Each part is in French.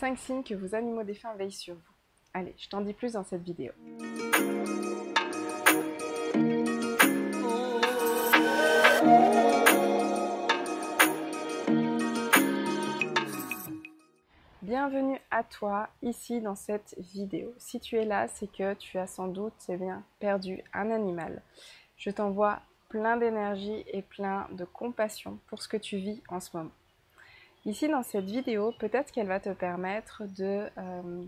5 signes que vos animaux défunts veillent sur vous. Allez, je t'en dis plus dans cette vidéo. Bienvenue à toi, ici dans cette vidéo. Si tu es là, c'est que tu as sans doute perdu un animal. Je t'envoie plein d'énergie et plein de compassion pour ce que tu vis en ce moment. Ici dans cette vidéo, peut-être qu'elle va te permettre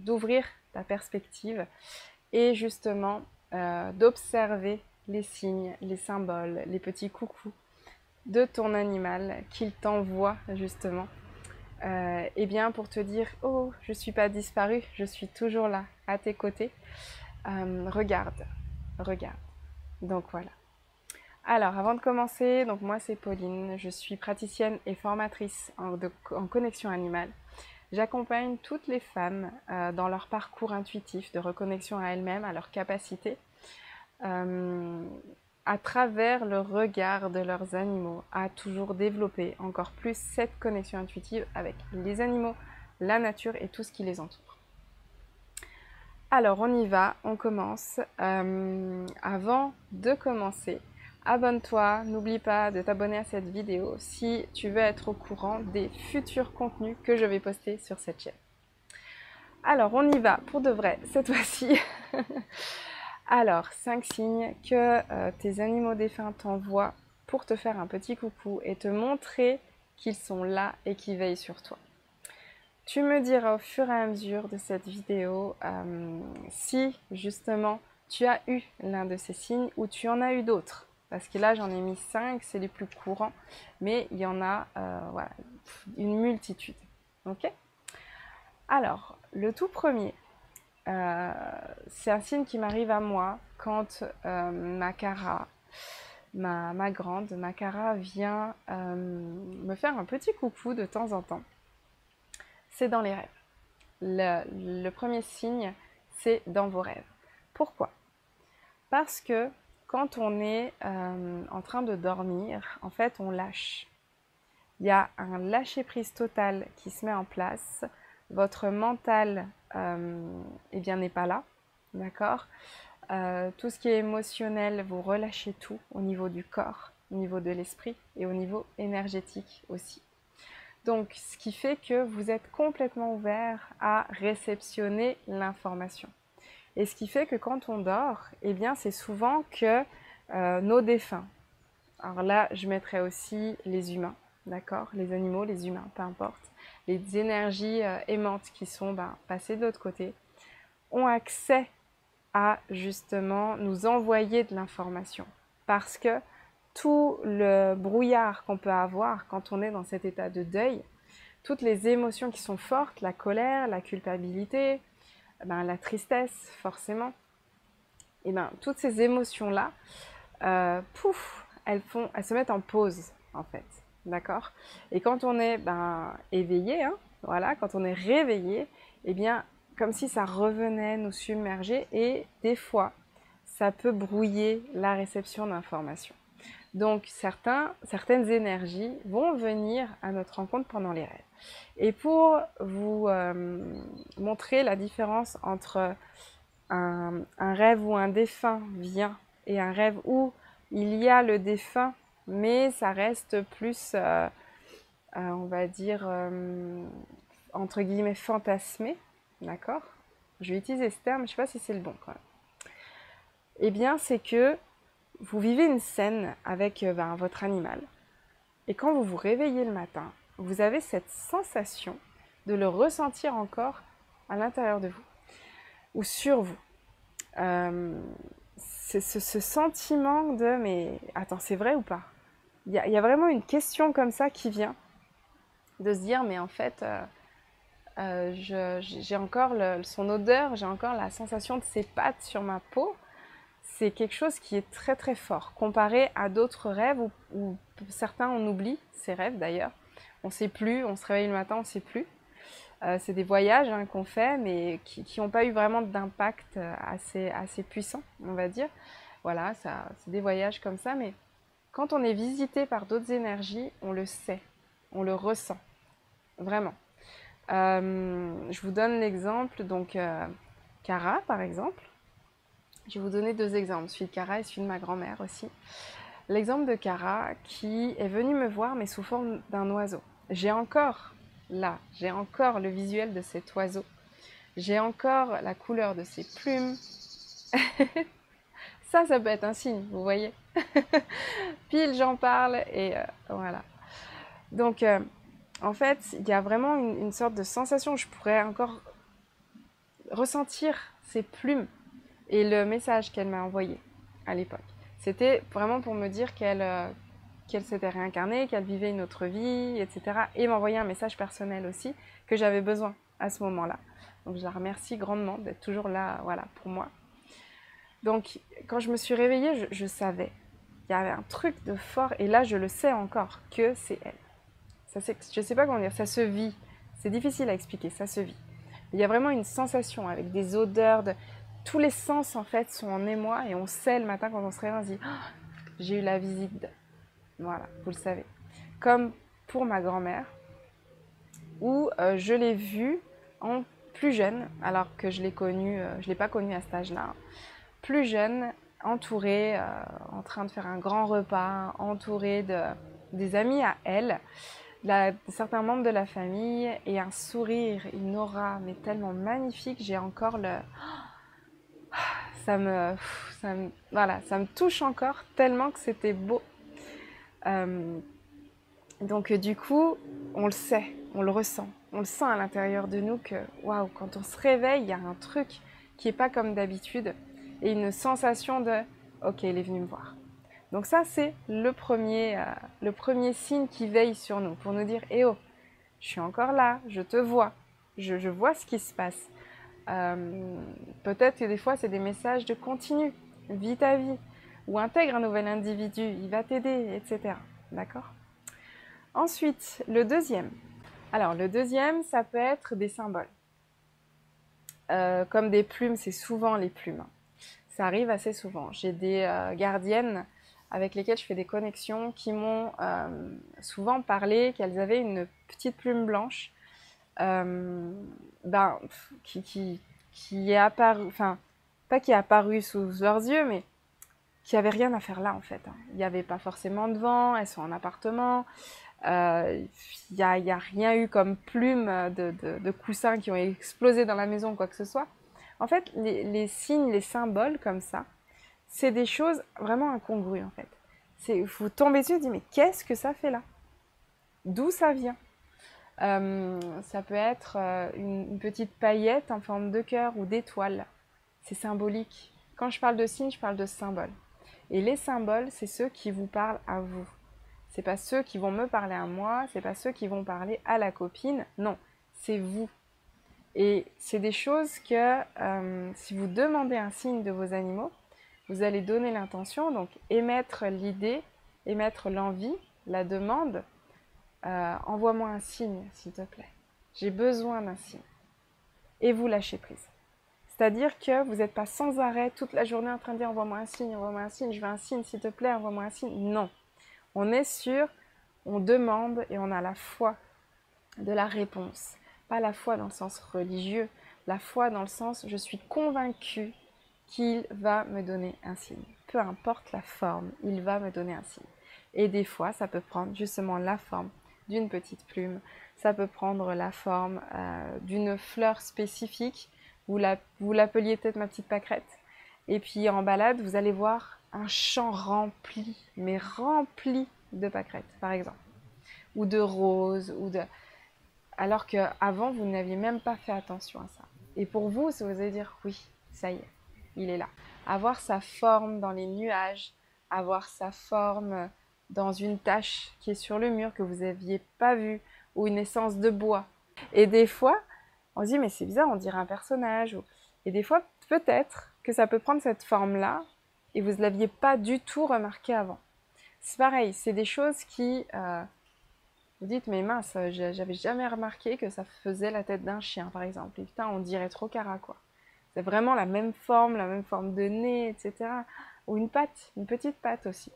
d'ouvrir ta perspective et justement d'observer les signes, les symboles, les petits coucous de ton animal qu'il t'envoie justement. Eh bien pour te dire « Oh, je ne suis pas disparue, je suis toujours là, à tes côtés. Regarde. » Donc voilà. Alors avant de commencer, donc moi c'est Pauline, je suis praticienne et formatrice en connexion animale. J'accompagne toutes les femmes dans leur parcours intuitif de reconnexion à elles-mêmes, à leurs capacités, à travers le regard de leurs animaux, à toujours développer encore plus cette connexion intuitive avec les animaux, la nature et tout ce qui les entoure. Alors on y va, on commence. Avant de commencer, abonne-toi, n'oublie pas de t'abonner à cette vidéo si tu veux être au courant des futurs contenus que je vais poster sur cette chaîne. Alors on y va pour de vrai cette fois-ci. Alors, 5 signes que tes animaux défunts t'envoient pour te faire un petit coucou et te montrer qu'ils sont là et qu'ils veillent sur toi. Tu me diras au fur et à mesure de cette vidéo si justement tu as eu l'un de ces signes ou tu en as eu d'autres. Parce que là j'en ai mis 5, c'est les plus courants, mais il y en a voilà, une multitude. Ok ? Alors, le tout premier, c'est un signe qui m'arrive à moi quand Makara, ma grande, Makara vient me faire un petit coucou de temps en temps. C'est dans les rêves. Le premier signe, c'est dans vos rêves. Pourquoi ? Parce que quand on est en train de dormir, en fait, on lâche. Il y a un lâcher-prise total qui se met en place. Votre mental eh bien, n'est pas là, d'accord ? Tout ce qui est émotionnel, vous relâchez tout au niveau du corps, au niveau de l'esprit et au niveau énergétique aussi. Donc, ce qui fait que vous êtes complètement ouvert à réceptionner l'information. Et ce qui fait que quand on dort, eh bien, c'est souvent que nos défunts, alors là, je mettrais aussi les humains, d'accord ? Les animaux, les humains, peu importe. Les énergies aimantes qui sont passées de l'autre côté, ont accès à justement nous envoyer de l'information. Parce que tout le brouillard qu'on peut avoir quand on est dans cet état de deuil, toutes les émotions qui sont fortes, la colère, la culpabilité, la tristesse forcément, et toutes ces émotions-là, pouf, elles se mettent en pause en fait, d'accord ? Et quand on est éveillé, voilà, quand on est réveillé, eh bien comme si ça revenait nous submerger et des fois, ça peut brouiller la réception d'informations. Donc certaines énergies vont venir à notre rencontre pendant les rêves. Et pour vous montrer la différence entre un rêve où un défunt vient et un rêve où il y a le défunt, mais ça reste plus, on va dire, entre guillemets, fantasmé, d'accord ? Je vais utiliser ce terme, je ne sais pas si c'est le bon quand même. Eh bien, c'est que vous vivez une scène avec votre animal. Et quand vous vous réveillez le matin, vous avez cette sensation de le ressentir encore à l'intérieur de vous ou sur vous. C'est ce sentiment de « mais attends, c'est vrai ou pas ?» Il y a vraiment une question comme ça qui vient de se dire « mais en fait, j'ai encore son odeur, j'ai encore la sensation de ses pattes sur ma peau. » C'est quelque chose qui est très très fort, comparé à d'autres rêves où certains on oublie ces rêves d'ailleurs. On ne sait plus, on se réveille le matin, on ne sait plus. C'est des voyages qu'on fait, mais qui n'ont pas eu vraiment d'impact assez puissant, on va dire. Voilà, c'est des voyages comme ça, mais quand on est visité par d'autres énergies, on le sait, on le ressent, vraiment. Je vous donne l'exemple, donc Cara par exemple. Je vais vous donner deux exemples, celui de Cara et celui de ma grand-mère aussi. L'exemple de Cara qui est venue me voir mais sous forme d'un oiseau. J'ai encore le visuel de cet oiseau. J'ai encore la couleur de ses plumes. Ça peut être un signe, vous voyez. Pile, j'en parle et voilà. Donc, en fait, il y a vraiment une sorte de sensation. Je pourrais encore ressentir ses plumes et le message qu'elle m'a envoyé à l'époque. C'était vraiment pour me dire qu'elle s'était réincarnée, qu'elle vivait une autre vie, etc. Et m'envoyer un message personnel aussi que j'avais besoin à ce moment-là. Donc, je la remercie grandement d'être toujours là, voilà, pour moi. Donc, quand je me suis réveillée, je savais. Il y avait un truc de fort, et là, je le sais encore, que c'est elle. Je ne sais pas comment dire, ça se vit. C'est difficile à expliquer, ça se vit. Il y a vraiment une sensation avec des odeurs, tous les sens en fait sont en émoi, et on sait le matin quand on se réveille, on se dit oh, j'ai eu la visite de... Voilà, vous le savez. Comme pour ma grand-mère, où je l'ai vue en plus jeune, alors que je l'ai connue, je ne l'ai pas connue à cet âge-là, plus jeune, entourée, en train de faire un grand repas, entourée des amis à elle, certains membres de la famille, et un sourire, une aura, mais tellement magnifique, j'ai encore le... Voilà, ça me touche encore tellement que c'était beau. Donc du coup, on le sait, on le ressent, on le sent à l'intérieur de nous que, waouh, quand on se réveille, il y a un truc qui n'est pas comme d'habitude, et une sensation de, ok, il est venu me voir. Donc ça, c'est le premier signe qui veille sur nous, pour nous dire, eh oh, je suis encore là, je te vois, je vois ce qui se passe. Peut-être que des fois, c'est des messages de continue, vis ta vie, ou intègre un nouvel individu, il va t'aider, etc. D'accord ? Ensuite, le deuxième. Alors, le deuxième, ça peut être des symboles. Comme des plumes, c'est souvent les plumes. Ça arrive assez souvent. J'ai des gardiennes avec lesquelles je fais des connexions qui m'ont souvent parlé qu'elles avaient une petite plume blanche qui est apparue, enfin, pas qui est apparue sous leurs yeux, mais qui avait rien à faire là en fait. Il n'y avait pas forcément de vent, elles sont en appartement, il n'y a rien eu comme plume de coussins qui ont explosé dans la maison ou quoi que ce soit. En fait, les signes, les symboles comme ça, c'est des choses vraiment incongrues en fait. Vous tombez dessus et vous dites mais qu'est-ce que ça fait là? D'où ça vient? Ça peut être une petite paillette en forme de cœur ou d'étoile. C'est symbolique. Quand je parle de signes, je parle de symboles. Et les symboles, c'est ceux qui vous parlent à vous. C'est pas ceux qui vont me parler à moi, c'est pas ceux qui vont parler à la copine. Non, c'est vous. Et c'est des choses que si vous demandez un signe de vos animaux, vous allez donner l'intention, donc émettre l'idée, émettre l'envie, la demande. Envoie-moi un signe, s'il te plaît. J'ai besoin d'un signe. Et vous lâchez prise. C'est-à-dire que vous n'êtes pas sans arrêt toute la journée en train de dire envoie-moi un signe, je veux un signe, s'il te plaît, envoie-moi un signe. Non. On est sûr, on demande et on a la foi de la réponse. Pas la foi dans le sens religieux, la foi dans le sens je suis convaincue qu'il va me donner un signe. Peu importe la forme, il va me donner un signe. Et des fois, ça peut prendre justement la forme d'une petite plume, ça peut prendre la forme d'une fleur spécifique, vous l'appeliez peut-être ma petite pâquerette, et puis en balade, vous allez voir un champ rempli, mais rempli de pâquerettes, par exemple, ou de roses, alors qu'avant, vous n'aviez même pas fait attention à ça. Et pour vous, ça vous allez dire, oui, ça y est, il est là. Avoir sa forme dans les nuages, avoir sa forme dans une tache qui est sur le mur que vous n'aviez pas vue, ou une essence de bois. Et des fois, on se dit, mais c'est bizarre, on dirait un personnage. Et des fois, peut-être que ça peut prendre cette forme-là, et vous ne l'aviez pas du tout remarqué avant. C'est pareil, c'est des choses qui... vous dites, mais mince, j'avais jamais remarqué que ça faisait la tête d'un chien, par exemple. Et putain, on dirait trop Cara, quoi. C'est vraiment la même forme de nez, etc. Ou une patte, une petite patte aussi.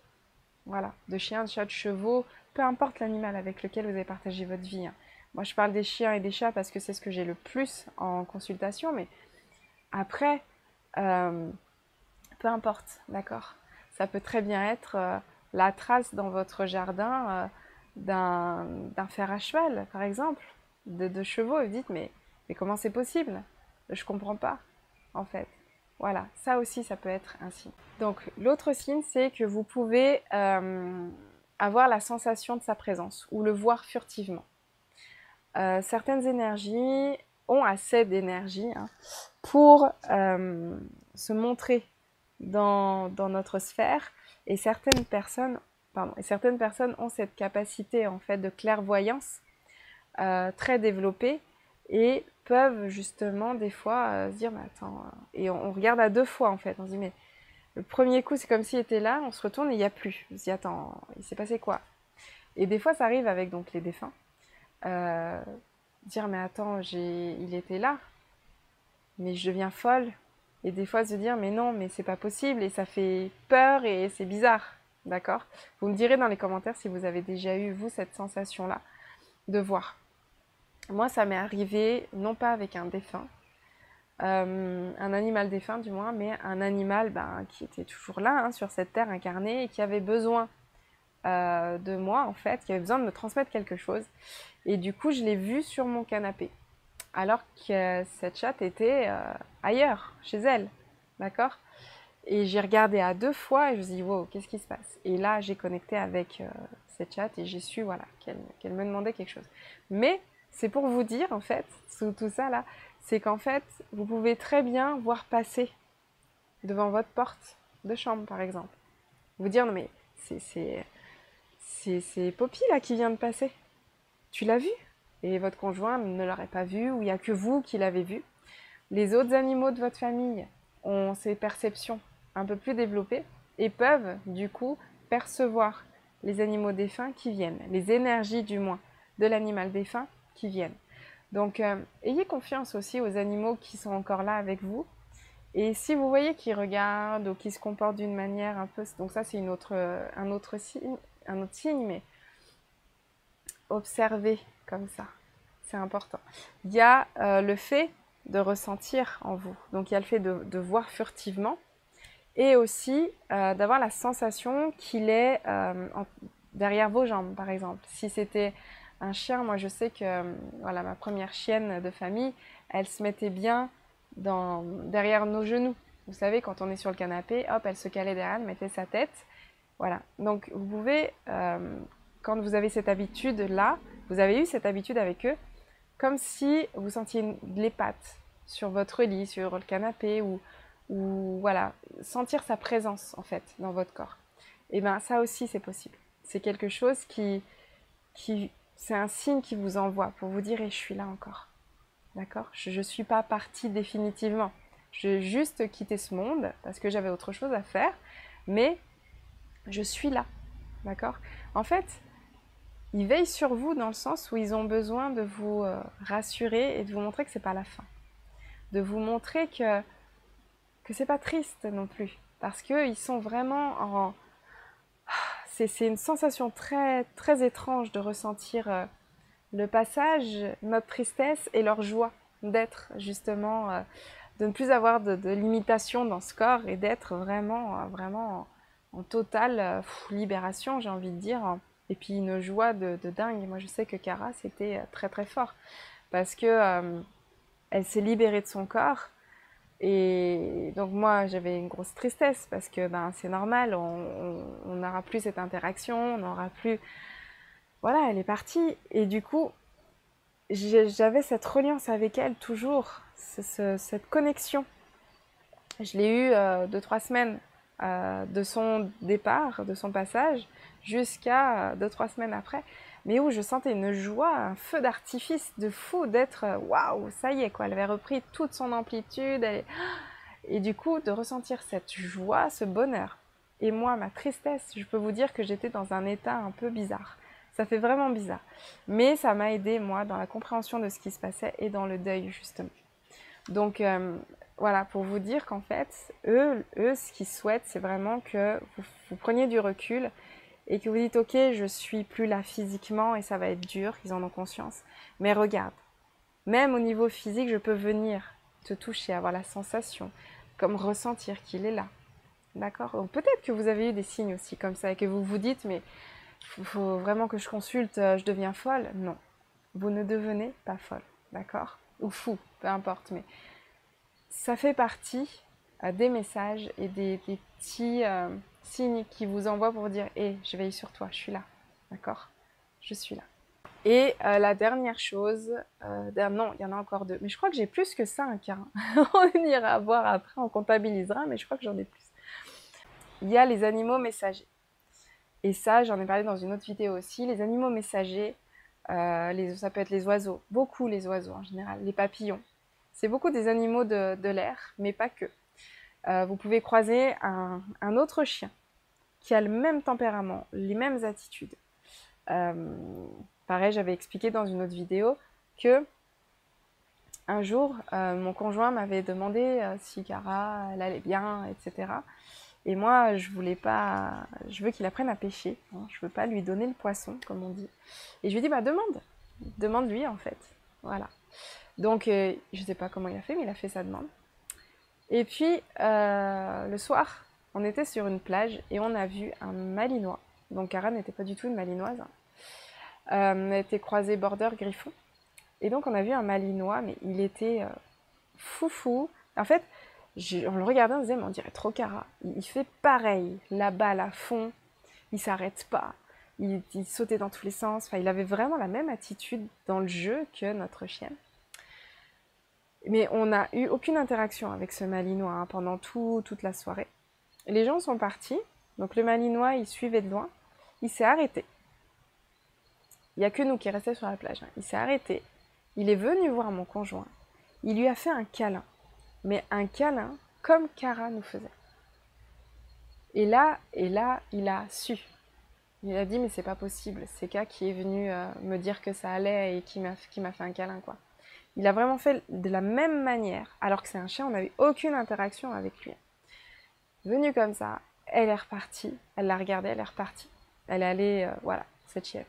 Voilà, de chien, de chat, de chevaux, peu importe l'animal avec lequel vous avez partagé votre vie. Hein. Moi, je parle des chiens et des chats parce que c'est ce que j'ai le plus en consultation, mais après, peu importe, d'accord? Ça peut très bien être la trace dans votre jardin d'un fer à cheval, par exemple, de chevaux, et vous dites, mais comment c'est possible? Je comprends pas, en fait. Voilà, ça aussi, ça peut être un signe. Donc, l'autre signe, c'est que vous pouvez avoir la sensation de sa présence ou le voir furtivement. Certaines énergies ont assez d'énergie pour se montrer dans notre sphère et certaines personnes ont cette capacité en fait de clairvoyance très développée et peuvent justement des fois se dire mais attends et on regarde à deux fois en fait, on se dit mais le premier coup c'est comme s'il était là, on se retourne et il n'y a plus, on se dit attends il s'est passé quoi? Et des fois ça arrive avec donc les défunts dire mais attends il était là mais je deviens folle. Et des fois se dire mais non mais c'est pas possible et ça fait peur et c'est bizarre, d'accord? Vous me direz dans les commentaires si vous avez déjà eu vous cette sensation là de voir. Moi ça m'est arrivé non pas avec un défunt, un animal défunt du moins, mais un animal qui était toujours là sur cette terre incarnée et qui avait besoin de moi en fait, qui avait besoin de me transmettre quelque chose. Et du coup je l'ai vu sur mon canapé. Alors que cette chatte était ailleurs, chez elle, d'accord? Et j'ai regardé à deux fois et je me suis dit, wow, qu'est-ce qui se passe? Et là, j'ai connecté avec cette chatte et j'ai su, voilà, qu'elle me demandait quelque chose. Mais c'est pour vous dire, en fait, sous tout ça là, c'est qu'en fait, vous pouvez très bien voir passer devant votre porte de chambre, par exemple. Vous dire, non mais, c'est Poppy là qui vient de passer. Tu l'as vu? Et votre conjoint ne l'aurait pas vu, ou il n'y a que vous qui l'avez vu. Les autres animaux de votre famille ont ces perceptions un peu plus développées et peuvent du coup percevoir les animaux défunts qui viennent, les énergies du moins de l'animal défunt qui viennent. Donc ayez confiance aussi aux animaux qui sont encore là avec vous. Et si vous voyez qu'ils regardent ou qu'ils se comportent d'une manière un peu... Donc ça c'est un autre signe, mais observez comme ça. C'est important. Il y a le fait de ressentir en vous. Donc il y a le fait de voir furtivement et aussi d'avoir la sensation qu'il est derrière vos jambes, par exemple. Si c'était un chien, moi je sais que voilà, ma première chienne de famille, elle se mettait bien derrière nos genoux. Vous savez, quand on est sur le canapé, hop, elle se calait derrière, elle mettait sa tête. Voilà. Donc vous pouvez, quand vous avez cette habitude-là, vous avez eu cette habitude avec eux, comme si vous sentiez les pattes sur votre lit, sur le canapé, ou voilà, sentir sa présence en fait dans votre corps. Et bien ça aussi c'est possible. C'est quelque chose c'est un signe qui vous envoie pour vous dire et je suis là encore. D'accord? Je ne suis pas partie définitivement. J'ai juste quitté ce monde parce que j'avais autre chose à faire, mais je suis là. D'accord? En fait, ils veillent sur vous dans le sens où ils ont besoin de vous rassurer et de vous montrer que c'est pas la fin. De vous montrer que c'est pas triste non plus. Parce qu'ils sont vraiment en... C'est une sensation très, très étrange de ressentir le passage, notre tristesse et leur joie d'être justement, de ne plus avoir de limitation dans ce corps et d'être vraiment, vraiment en totale libération, j'ai envie de dire. Et puis une joie de dingue. Moi je sais que Cara c'était très très fort parce que elle s'est libérée de son corps et donc moi j'avais une grosse tristesse parce que c'est normal, on n'aura plus cette interaction, on n'aura plus... Voilà, elle est partie et du coup j'avais cette reliance avec elle toujours, cette connexion. Je l'ai eue 2-3 semaines de son départ, de son passage, jusqu'à 2-3 semaines après, mais où je sentais une joie, un feu d'artifice de fou d'être waouh, ça y est quoi, elle avait repris toute son amplitude, et du coup de ressentir cette joie, ce bonheur. Et moi, ma tristesse, je peux vous dire que j'étais dans un état un peu bizarre. Ça fait vraiment bizarre. Mais ça m'a aidé, moi, dans la compréhension de ce qui se passait et dans le deuil, justement. Donc, voilà, pour vous dire qu'en fait, eux, ce qu'ils souhaitent, c'est vraiment que vous preniez du recul et que vous dites ok, je suis plus là physiquement et ça va être dur, ils en ont conscience, mais regarde, même au niveau physique, je peux venir te toucher, avoir la sensation, comme ressentir qu'il est là. D'accord? Peut-être que vous avez eu des signes aussi comme ça et que vous vous dites mais faut vraiment que je consulte, je deviens folle. Non, vous ne devenez pas folle, d'accord? Ou fou, peu importe, mais ça fait partie des messages et des petits signes qui vous envoient pour dire hé, je veille sur toi, je suis là, d'accord? Je suis là. Et la dernière chose, non, il y en a encore deux, mais je crois que j'ai plus que 5, hein. On ira voir après, on comptabilisera, mais je crois que j'en ai plus. Il y a les animaux messagers. Et ça, j'en ai parlé dans une autre vidéo aussi. Les animaux messagers, ça peut être les oiseaux, beaucoup les oiseaux en général, les papillons. C'est beaucoup des animaux de l'air, mais pas que. Vous pouvez croiser un autre chien qui a le même tempérament, les mêmes attitudes. Pareil, j'avais expliqué dans une autre vidéo que un jour, mon conjoint m'avait demandé si Cara, elle allait bien, etc. Et moi, je veux qu'il apprenne à pêcher. Hein, je veux pas lui donner le poisson, comme on dit. Et je lui ai dit, bah demande-lui en fait. Voilà. Donc, je sais pas comment il a fait, mais il a fait sa demande. Et puis, le soir, on était sur une plage et on a vu un malinois. Donc, Cara n'était pas du tout une malinoise. On a été croisé border griffon. Et donc, on a vu un malinois, mais il était foufou. En fait, on le regardait, on disait, mais on dirait trop Cara. Il fait pareil, la balle à fond, il s'arrête pas, il sautait dans tous les sens. Enfin, il avait vraiment la même attitude dans le jeu que notre chienne. Mais on n'a eu aucune interaction avec ce malinois hein, pendant toute la soirée. Les gens sont partis, donc le malinois, il suivait de loin, il s'est arrêté. Il n'y a que nous qui restions sur la plage. Hein. Il s'est arrêté, il est venu voir mon conjoint, il lui a fait un câlin. Mais un câlin comme Cara nous faisait. Et là, il a su. Il a dit, mais c'est pas possible. C'est Ka qui est venu me dire que ça allait et qui m'a fait un câlin, quoi. Il a vraiment fait de la même manière, alors que c'est un chien, on n'avait aucune interaction avec lui. Venue comme ça, elle est repartie, elle l'a regardé, elle est repartie. Elle est allée, voilà, cette chienne.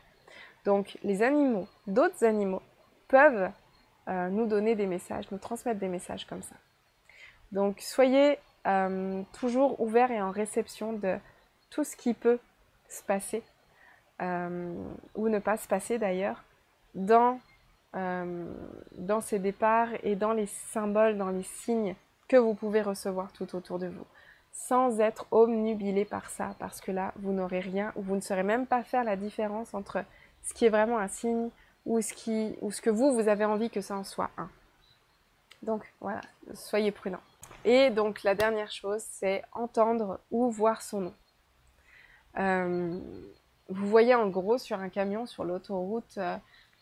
Donc, les animaux, d'autres animaux, peuvent nous donner des messages, nous transmettre des messages comme ça. Donc soyez toujours ouverts et en réception de tout ce qui peut se passer, ou ne pas se passer d'ailleurs, dans ces départs et dans les symboles, dans les signes que vous pouvez recevoir tout autour de vous, sans être obnubilé par ça, parce que là, vous n'aurez rien, ou vous ne saurez même pas faire la différence entre ce qui est vraiment un signe ou ce que vous avez envie que ça en soit un. Donc voilà, soyez prudents. Et donc la dernière chose, c'est entendre ou voir son nom. Vous voyez en gros sur un camion sur l'autoroute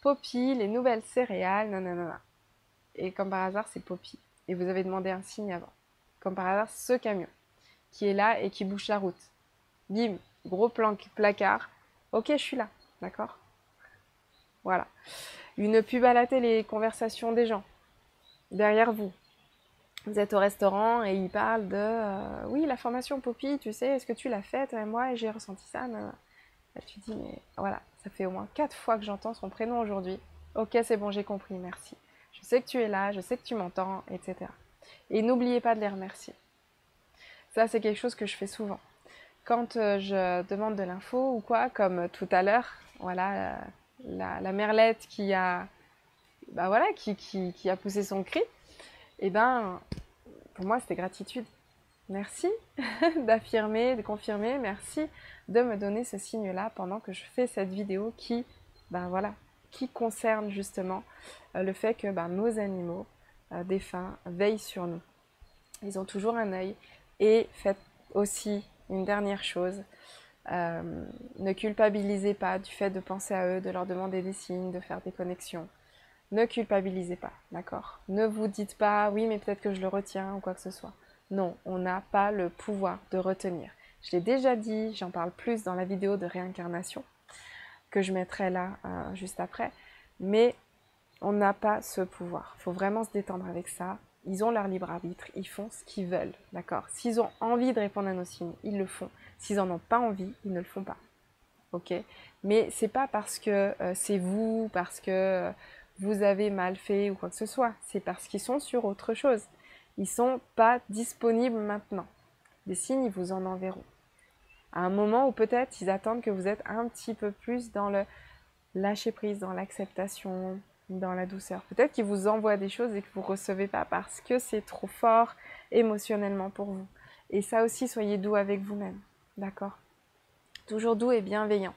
Poppy, les nouvelles céréales, nanana. Et comme par hasard, c'est Poppy. Et vous avez demandé un signe avant. Comme par hasard, ce camion qui est là et qui bouche la route. Bim, gros placard. Ok, je suis là, d'accord? Voilà. Une pub à la télé, conversation des gens. Derrière vous. Vous êtes au restaurant et il parle de oui, la formation Poppy, tu sais, est-ce que tu l'as faite? Moi, j'ai ressenti ça. Là, tu dis, mais voilà, ça fait au moins 4 fois que j'entends son prénom aujourd'hui. Ok, c'est bon, j'ai compris, merci. Je sais que tu es là, je sais que tu m'entends, etc. Et n'oubliez pas de les remercier. Ça, c'est quelque chose que je fais souvent. Quand je demande de l'info ou quoi, comme tout à l'heure, voilà, la merlette qui a, bah voilà, qui a poussé son cri, et ben, pour moi, c'était gratitude. Merci d'affirmer, de confirmer, merci de me donner ce signe-là pendant que je fais cette vidéo qui, ben voilà, qui concerne justement le fait que nos animaux défunts veillent sur nous. Ils ont toujours un œil. Et faites aussi une dernière chose, ne culpabilisez pas du fait de penser à eux, de leur demander des signes, de faire des connexions. Ne culpabilisez pas, d'accord? Ne vous dites pas, oui, mais peut-être que je le retiens ou quoi que ce soit. Non, on n'a pas le pouvoir de retenir. Je l'ai déjà dit, j'en parle plus dans la vidéo de réincarnation, que je mettrai là juste après, mais on n'a pas ce pouvoir. Il faut vraiment se détendre avec ça. Ils ont leur libre arbitre, ils font ce qu'ils veulent, d'accord? S'ils ont envie de répondre à nos signes, ils le font. S'ils n'en ont pas envie, ils ne le font pas. ok? Mais c'est pas parce que c'est vous, parce que vous avez mal fait ou quoi que ce soit. C'est parce qu'ils sont sur autre chose. Ils sont pas disponibles maintenant. Des signes, ils vous en enverront. À un moment où peut-être ils attendent que vous êtes un petit peu plus dans le lâcher prise, dans l'acceptation, dans la douceur. Peut-être qu'ils vous envoient des choses et que vous ne recevez pas parce que c'est trop fort émotionnellement pour vous. Et ça aussi, soyez doux avec vous-même. D'accord? Toujours doux et bienveillant.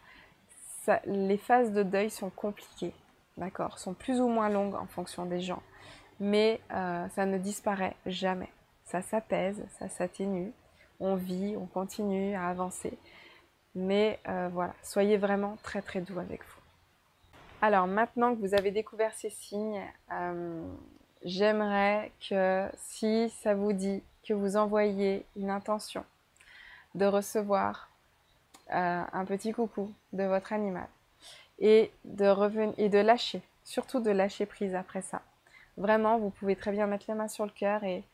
Les phases de deuil sont compliquées. D'accord? Sont plus ou moins longues en fonction des gens. Mais ça ne disparaît jamais. Ça s'apaise, ça s'atténue. On vit, on continue à avancer. Mais voilà, soyez vraiment très très doux avec vous. Alors maintenant que vous avez découvert ces signes, j'aimerais que si ça vous dit que vous envoyiez une intention de recevoir un petit coucou de votre animal et de lâcher, surtout de lâcher prise après ça. Vraiment, vous pouvez très bien mettre les mains sur le cœur et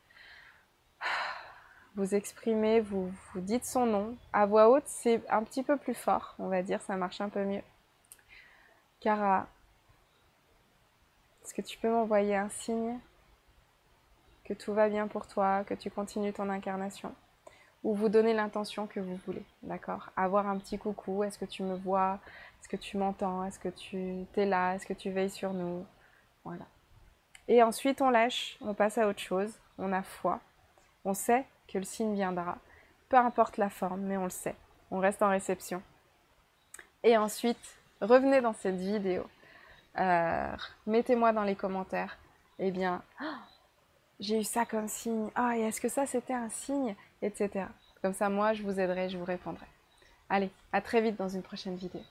vous exprimer, vous dites son nom. À voix haute, c'est un petit peu plus fort, on va dire, ça marche un peu mieux. Cara, est-ce que tu peux m'envoyer un signe que tout va bien pour toi, que tu continues ton incarnation? Ou vous donnez l'intention que vous voulez, d'accord? Avoir un petit coucou, est-ce que tu me vois? Est-ce que tu m'entends? Est-ce que tu es là? Est-ce que tu veilles sur nous? Voilà. Et ensuite, on lâche, on passe à autre chose, on a foi. On sait que le signe viendra, peu importe la forme, mais on le sait. On reste en réception. Et ensuite, revenez dans cette vidéo. Mettez-moi dans les commentaires, eh bien, j'ai eu ça comme signe, et est-ce que ça c'était un signe, etc. Comme ça, moi, je vous aiderai, je vous répondrai. Allez, à très vite dans une prochaine vidéo.